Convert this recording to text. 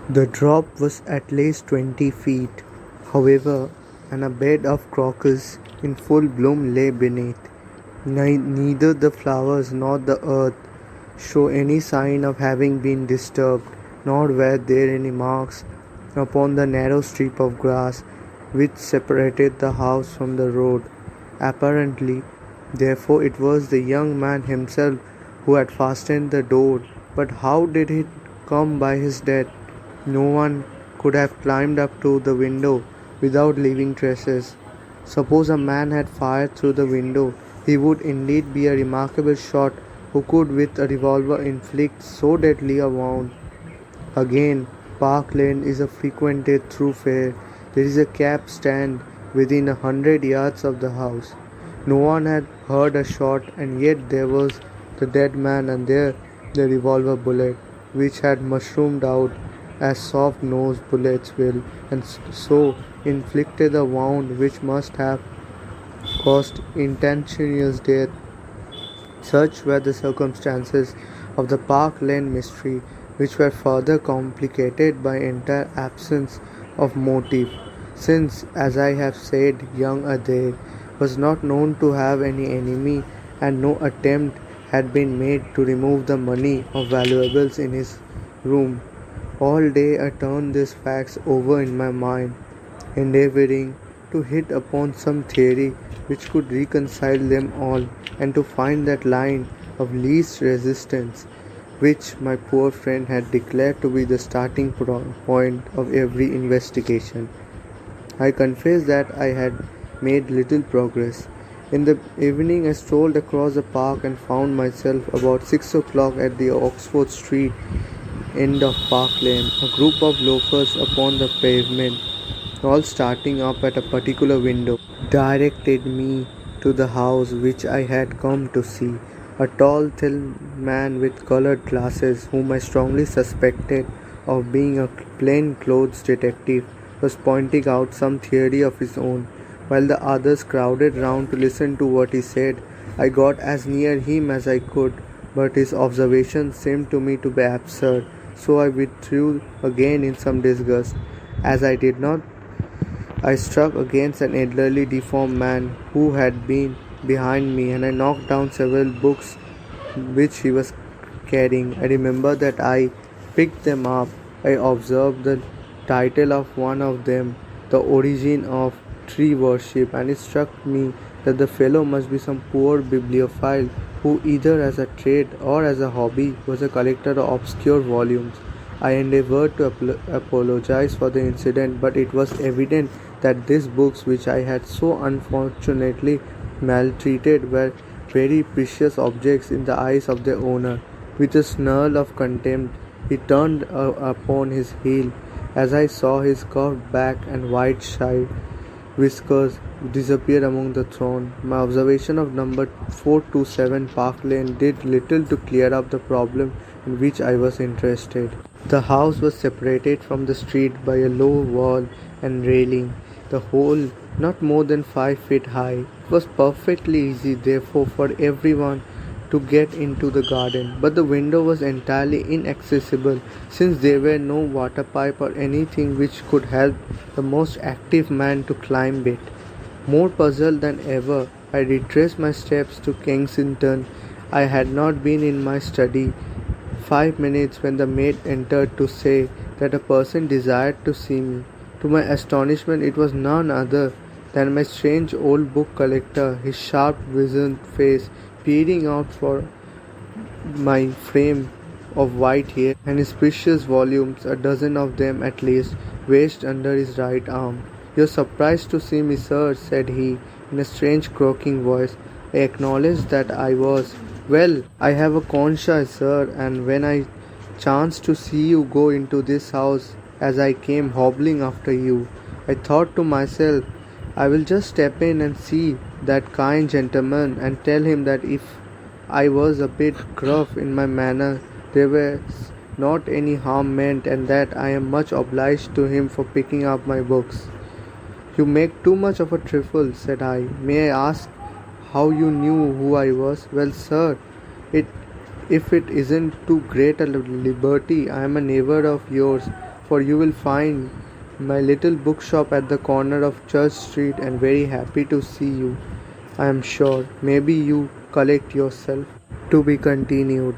The drop was at least 20 feet, however, and a bed of crocus in full bloom lay beneath. Neither the flowers nor the earth show any sign of having been disturbed, nor were there any marks upon the narrow strip of grass which separated the house from the road. Apparently, therefore, it was the young man himself who had fastened the door. But how did it come by his death? No one could have climbed up to the window without leaving traces. Suppose a man had fired through the window, he would indeed be a remarkable shot who could with a revolver inflict so deadly a wound. Again, Park Lane is a frequented thoroughfare. There is a cab stand within 100 yards of the house. No one had heard a shot, and yet there was the dead man, and there the revolver bullet, which had mushroomed out as soft nosed bullets will, and so inflicted a wound which must have caused instantaneous death. Such were the circumstances of the Park Lane mystery, which were further complicated by entire absence of motive, since, as I have said, young Adair was not known to have any enemy, and no attempt had been made to remove the money or valuables in his room. All day I turned these facts over in my mind, endeavoring to hit upon some theory which could reconcile them all, and to find that line of least resistance which my poor friend had declared to be the starting point of every investigation. I confess that I had made little progress. In the evening, I strolled across the park and found myself about 6 o'clock at the Oxford Street end of Park Lane, a group of loafers upon the pavement, all starting up at a particular window, directed me to the house which I had come to see. A tall, thin man with colored glasses, whom I strongly suspected of being a plain-clothes detective, was pointing out some theory of his own, while the others crowded round to listen to what he said. I got as near him as I could, but his observations seemed to me to be absurd, so I withdrew again in some disgust. As I did not, I struck against an elderly deformed man who had been behind me, and I knocked down several books which he was carrying. I remember that I picked them up. I observed the title of one of them, The Origin of Tree Worship, and it struck me that the fellow must be some poor bibliophile who, either as a trade or as a hobby, was a collector of obscure volumes. I endeavored to apologize for the incident, but it was evident that these books, which I had so unfortunately maltreated, were very precious objects in the eyes of their owner. With a snarl of contempt, he turned upon his heel as I saw his curved back and white side whiskers disappear among the throng. My observation of number 427 Park Lane did little to clear up the problem in which I was interested. The house was separated from the street by a low wall and railing, the whole not more than 5 feet high. It was perfectly easy, therefore, for everyone to get into the garden, but the window was entirely inaccessible, since there were no water pipe or anything which could help the most active man to climb it. More puzzled than ever, I retraced my steps to Kensington. I had not been in my study 5 minutes when the maid entered to say that a person desired to see me. To my astonishment, it was none other than my strange old book collector, his sharp wizened face peering out from my frame of white hair, and his precious volumes, a dozen of them at least, wedged under his right arm. "You're surprised to see me, sir," said he, in a strange croaking voice. I acknowledged that I was. "Well, I have a conscience, sir, and when I chanced to see you go into this house as I came hobbling after you, I thought to myself, I will just step in and see that kind gentleman and tell him that if I was a bit gruff in my manner, there was not any harm meant, and that I am much obliged to him for picking up my books." "You make too much of a trifle," said I. "May I ask how you knew who I was?" "Well, sir, it if it isn't too great a liberty, I am a neighbor of yours for you will find my little bookshop at the corner of Church Street and very happy to see you. I am sure maybe you collect yourself. To be continued.